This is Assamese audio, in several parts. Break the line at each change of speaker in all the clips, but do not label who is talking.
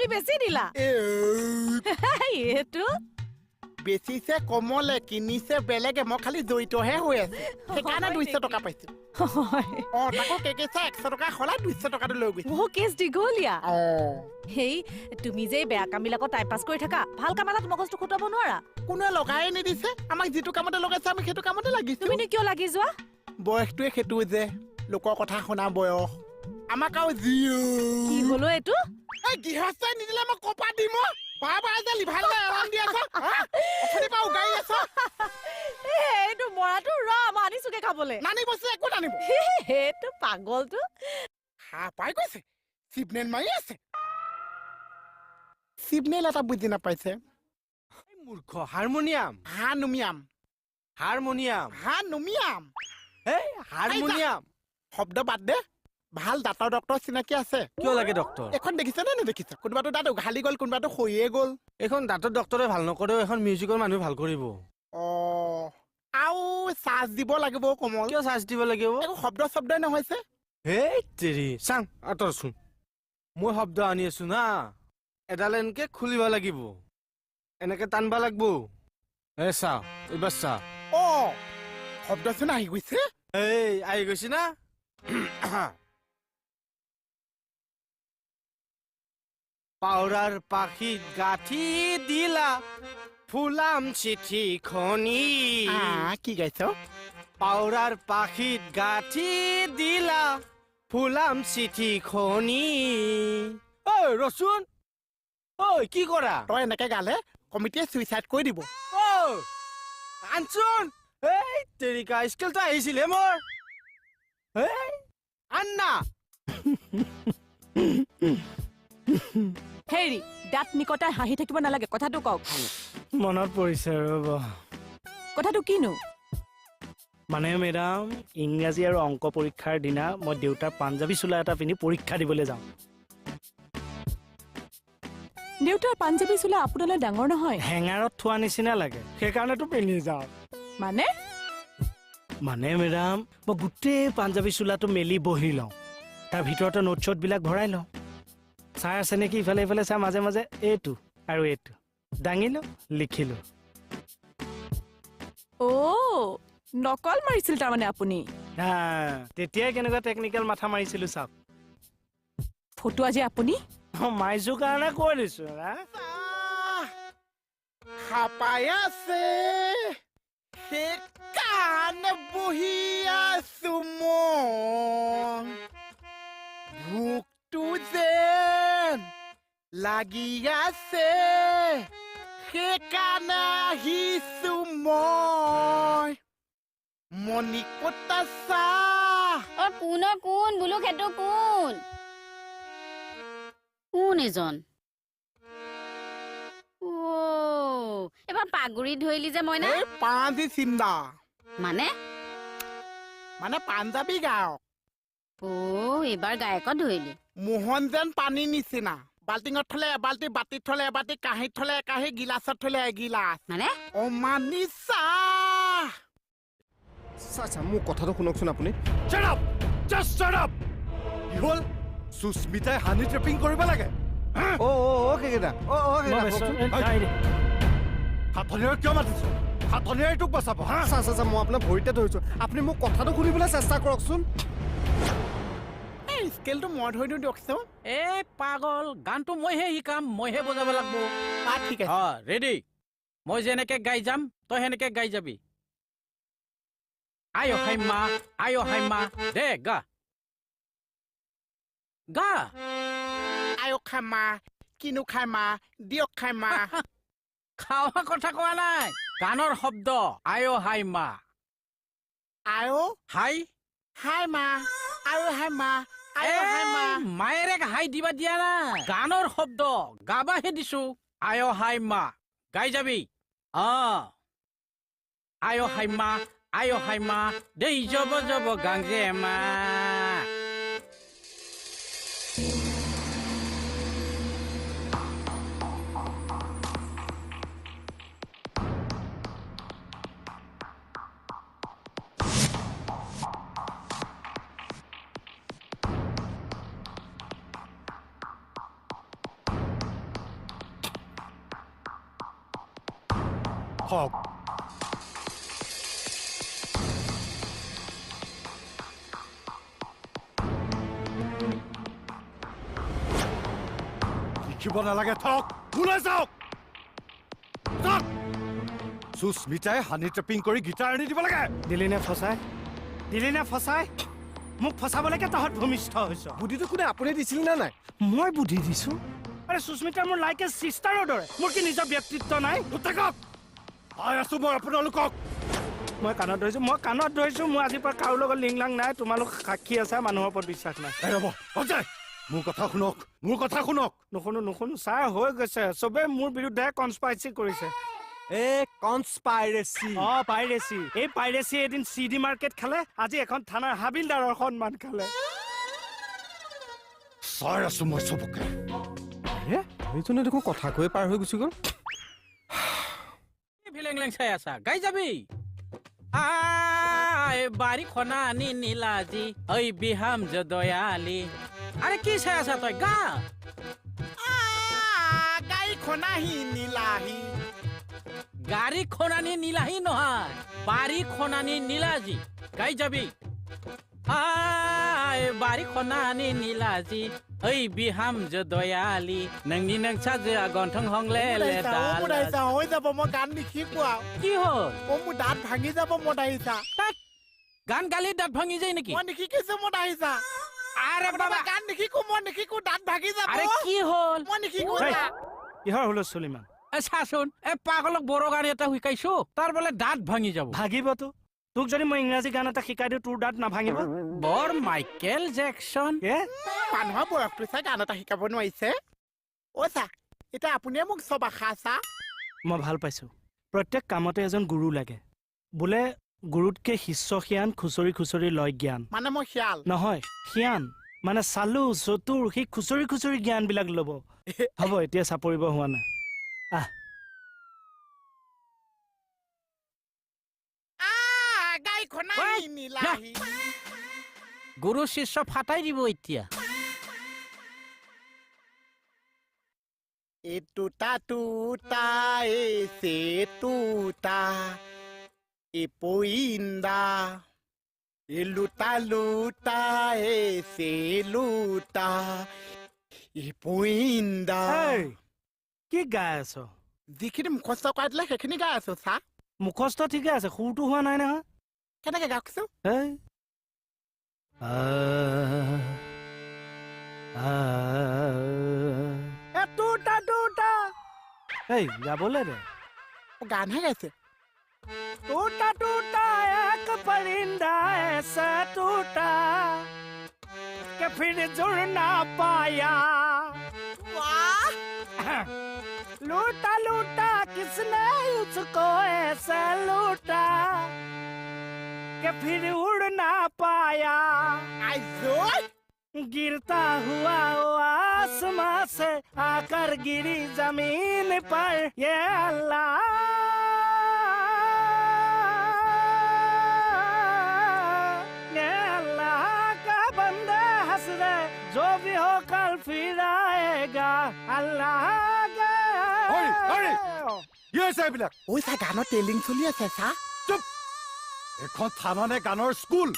আপুনি বেছি দিলা এইটো
বেচিছে কমলে কিনিছে বেলেগে মই খালি জড়িতহে হৈ আছো সেইকাৰণে 200 টকা পাইছো তাকো কেকেচা 100 টকা খলাই 200 টকাটো লৈ গৈছে
কেছ দীঘলীয়া হেই তুমি যে বেয়া কামবিলাকত টাইম পাছ কৰি থাকা ভাল কাম এটাত মগজটো খুটাব নোৱাৰা
কোনে লগাই নিদিছে আমাক যিটো কামতে লগাইছে আমি সেইটো কামতে লাগিছো
তুমিনো কিয় লাগি যোৱা
বয়সটোৱে সেইটো যে লোকৰ কথা শুনা বয়স আমাক আৰু
কি হলো এইটো
গৃহস্থই নিদিলে মই কপা দিম বাবা যে লিভাৰলে আৰাম দি আছ অথনি পা উগাই আছ
এইটো মৰাটো ৰ মই আনিছোকে খাবলে
নানি বস্তু একো নানিব
সেইটো পাগলটো
হা পাই গৈছে চিপনেল মাৰি আছে চিপনেল এটা বুজি নাপাইছে
মূৰ্খ হাৰমনিয়াম
হাৰমনিয়াম
হাৰমনিয়াম
শব্দ বাদ দে ভাল দাঁতৰ ডক্তৰ চিনাকি আছে
কিয় লাগে ডক্তৰ
এখন দেখিছে নে নেদেখিছে কোনোবাটো দাঁত উঘালি গ'ল কোনোবাটো খৈয়ে গ'ল
এখন দাঁতৰ ডক্তৰে ভাল নকৰেও এখন মিউজিকৰ মানুহ ভাল কৰিব
আৰু চাৰ্জ দিব লাগিব কমল
কিয় চাৰ্জ দিব লাগিব
একো শব্দই নহৈছে
হেই তেৰি চাং আঁতৰচোন মই শব্দ আনি আছো না এডাল এনেকে খুলিব লাগিব এনেকে টানবা লাগিব চা এইবাৰ চা
শব্দচোন আহি গৈছে
এই আহি গৈছে না পাউৰাৰ পাখিত গাঁঠি দিলা ফুলাম চিঠি খনি
কি গাইছ
পাউৰাৰ পাখিত গাঁঠি দিলা ফুলাম চিঠি খনি ঐ ৰচোন ঐ কি কৰা
তই এনেকে গালে কমিটিয়ে চুইচাইড কৰি দিব
আনচোন এই তেৰিকা স্কেলটো আহিছিলে মোৰ আন্না
হেৰি দাঁত নিকটাই হাঁহি থাকিব নালাগে কথাটো কওক
মনত পৰিছে ৰ'ব
কথাটো কিনো
মানে মেডাম ইংৰাজী আৰু অংক পৰীক্ষাৰ দিনা মই দেউতাৰ পাঞ্জাবী চোলা এটা পিন্ধি পৰীক্ষা দিবলৈ যাওঁ
দেউতাৰ পাঞ্জাবী চোলা আপোনালৈ ডাঙৰ নহয়
হেঙাৰত থোৱা নিচিনা লাগে সেইকাৰণেতো পিন্ধি যাওঁ মানে মেডাম মই গোটেই পাঞ্জাবী চোলাটো মেলি বহি লওঁ তাৰ ভিতৰতে নোট শ্বটবিলাক ভৰাই লওঁ চাই আছে নেকি ইফালে ইফালে চাই মাজে মাজে এইটো আৰু এইটো দাঙিলো লিখিলো
নকল মাৰিছিল তাৰমানে আপুনি
তেতিয়াই কেনেকুৱা টেকনিকেল মাথা মাৰিছিলো চাওক
ফটো আজি আপুনি
মাৰিছো কাৰণে কৈ দিছো
হাপাই আছে সেইকাৰণে বহি আছো মই ভোকটো যেন লাগি আছে সেইকাৰণে আহিছো মই মণিকোটা চাহ
কোন বোলো সেইটো কোন এজন এবাৰ পাগুৰি ধৰিলি যে মই না
পাঞ্জী চিন্দা
মানে
পাঞ্জাবী গায়ক
এইবাৰ গায়কত ধৰিলি
মোহন যেন পানী নিচিনা বাল্টিঙত থলে এবাল্টি বাতিত থলে এবাতি কাঁহীত থলে একাঁহী গিলাচত থলে এগিলাচ
মানে
অমানি
চাচা মোৰ কথাটো শুনকচোন আপুনি সুস্মিতাই হানি ট্ৰেপিং কৰিব লাগে হাতনিৰে কিয় মাতিছো হাতনিৰে তোক বচাব চা মই আপোনাৰ ভৰিতে ধৰিছো আপুনি মোক কথাটো শুনিবলৈ চেষ্টা কৰকচোন
স্কেলটো মই ধৰি দিওঁ দিয়কচোন
পাগল গানটো মইহে শিকাম মইহে বজাব লাগিব
ঠিক আছে
ৰেডি মই যেনেকে গাই যাম তই সেনেকে গাই যাবি আয় হাই মা দে গা
আয়ো খাই মা কিনো খাই মা দিয়ক খাই মা
খাৱা কথা কোৱা নাই গানৰ শব্দ আয় হাই মা
আয়ো
হাই
মা আয়ো হাই মা
মায়েৰে হাই দিবা দিয়া না গানৰ শব্দ গাবাহে দিছো আয় হাই মা গাই যাবি আয় হাই মা দেই জব গাংজে মা
ঠগ লিখিব নালাগে ঠগ ওলাই যাওক যাওক সুস্মিতাই হানি ট্ৰেপিং কৰি গীটাৰ আনি দিব লাগে
দিলি নে ফচাই মোক ফচাবলৈকে তহঁত ভূমিষ্ঠ হৈছ
বুদ্ধিটো কোনে আপুনি দিছিল নে নাই
মই বুদ্ধি দিছো আৰে সুস্মিতা মোৰ লাইক এ চিষ্টাৰৰ দৰে মোৰ কি নিজৰ ব্যক্তিত্ব নাই
উত্তেকক পাই আছো মই আপোনালোকক
মই কাণত ধৰিছো মই আজিৰ পৰা কাৰো লগত লিংলাং নাই তোমালোক সাক্ষী আছা মানুহৰ ওপৰত বিশ্বাস নাই
এই ৰ'ব অজয় মোৰ কথা শুনক
নুশুনো ছাৰ হৈ গৈছে চবে মোৰ বিৰুদ্ধে কনস্পাইৰেচি কৰিছে পাইৰেচি এই পাইৰেচি এদিন CD মাৰ্কেট খালে আজি এখন থানাৰ হাবিলদাৰৰ সন্মান খালে
চাই আছো মই চবকে
এইজনে দেখোন কথা কৈ পাৰ হৈ গুচি গ'ল
ভিলেংলেং চাই আছা গাই যাবি বাৰী খনা আনি নীলাজি ঐ বিহাম দয়ালি আৰে কি চাই আছা তই গা
গাই খনাহি নীলাহি
গাড়ী খনানি নীলাহি নহয় বাৰী খনানি নীলাজি গাই যাবি বাৰী খনানি নীলাজি ঐ বিহাম দয়ালি নोंनि नोंसाजोआ गन्थं हंले ले
মদাইছা হৈ যাব মই গান নিশিকোৱা
কি হ'ল
মোৰ দাঁত ভাঙি যাব মদাইছা
গান গালি দাঁত ভাঙি যায় নেকি
মই নিশিকিছো মদাইছা
আৰে বাবা
গান নিশিকো দাঁত ভাঙি যাব
আৰে কি হ'ল
মই নিশিকো
কিহৰ হুলস্থুল ইমান
চাচোন পাগলক বড় গান এটা শিকাইছো তাৰ বোলে দাঁত ভাঙি যাব
ভাগিবতো তোক যদি মই ইংৰাজী গান এটা শিকাই দিওঁ তোৰ দাঁত নাভাঙিব
বৰ মাইকেল জেকচন
মানুহৰ বয়সটো চাই গান এটা শিকাব নোৱাৰিছে অ' চা এতিয়া আপুনিয়ে মোক চব আশা চা
মই ভাল পাইছো প্ৰত্যেক কামতে এজন গুৰু লাগে বোলে গুৰুতকে শিষ্য জ্ঞান খুচৰি লয় জ্ঞান
মানে মই খিয়াল
নহয় জ্ঞান মানে চালু চতুৰ সি খুচৰি জ্ঞানবিলাক ল'ব হ'ব এতিয়া চাপৰিব হোৱা নাই
গাই খনাহি নীলাহি
গুৰু শিষ্য ফাটাই দিব এতিয়া
Tuta ese tuta Ipoinda Luta ese luta Ipoinda
কি গাই আছ
যিখিনি মুখস্থ কৰাই দিলে সেইখিনি গাই আছো চা
মুখস্থ ঠিকে আছে সুৰটো হোৱা নাই নহয়
কেনেকে গাওকচোন
এই গাবলে দে
গানহে গাইছে
टूटा एक परिंदा ऐसा टूटा कि फिर जुड़ ना पाया लूटा किसने उसको ऐसा लूटा कि फिर उड़ ना पाया गिरता हुआ वो आसमां से आकर गिरी जमीन पर ये अल्लाह जो भी हो कल फिर आएगा अल्लाह
ঐ চা গানৰ টেলিং চলি আছে চা
চুপ এখন থানা নে গানৰ স্কুল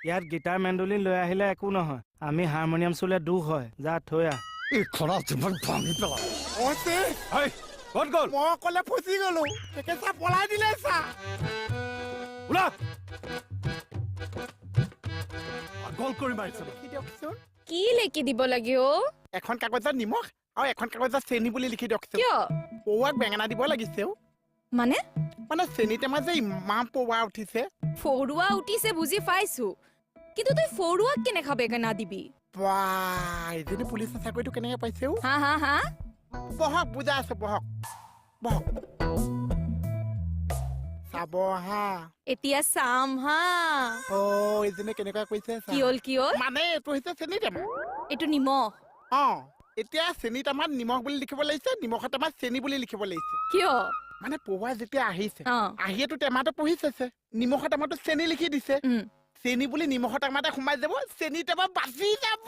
ইয়াত গিটাৰ মেণ্ডলিন লৈ আহিলে একো নহয় আমি হাৰমনিয়াম চুলে দুখ হয় যা থৈ আহ
এইখনত যিমান ভাঙি পেলাম ক'ত গ'ল
মই অকলে ফচি গলো একে চা পলাই দিলে চা
ওলা গল কৰি মাৰিছে
দিয়কচোন
কি লিখি দিব লাগে অ
এখন কাগজত নিমখ আৰু এখন কাগজত চেনি বুলি লিখি দিয়কচোন
কিয়
পৌৱাক বেঙেনা দিব লাগিছে
মানে
মানে চেনি টেমা যে ইমান পৌৱা উঠিছে
ফৰুৱা উঠিছে বুজি পাইছো কিন্তু তই ফৰুৱাক কেনেকা বেঙেনা দিবি
এজনী পুলিচৰ চাকৰিটো কেনেকে পাইছে
হা
বহক বুজা আছে বহক চাব হা
এতিয়া চাম হা
এজনী কেনেকুৱা কৈছে
কি হ'ল
মানে এইটো হৈছে চেনি টেমা
এইটো নিমখ
এতিয়া চেনি টেমাত নিমখ বুলি লিখিব লাগিছে নিমখৰ টেমাত চেনি বুলি লিখিব লাগিছে
কিয়
মানে পৌৱা যেতিয়া আহিছে আহিয়েতো টেমাটো পঢ়ি চাইছে নিমখৰ টেমাটো চেনি লিখি দিছে চেনি বুলি নিমখৰ টেমাতে সোমাই যাব চেনি টেমা বাচি যাব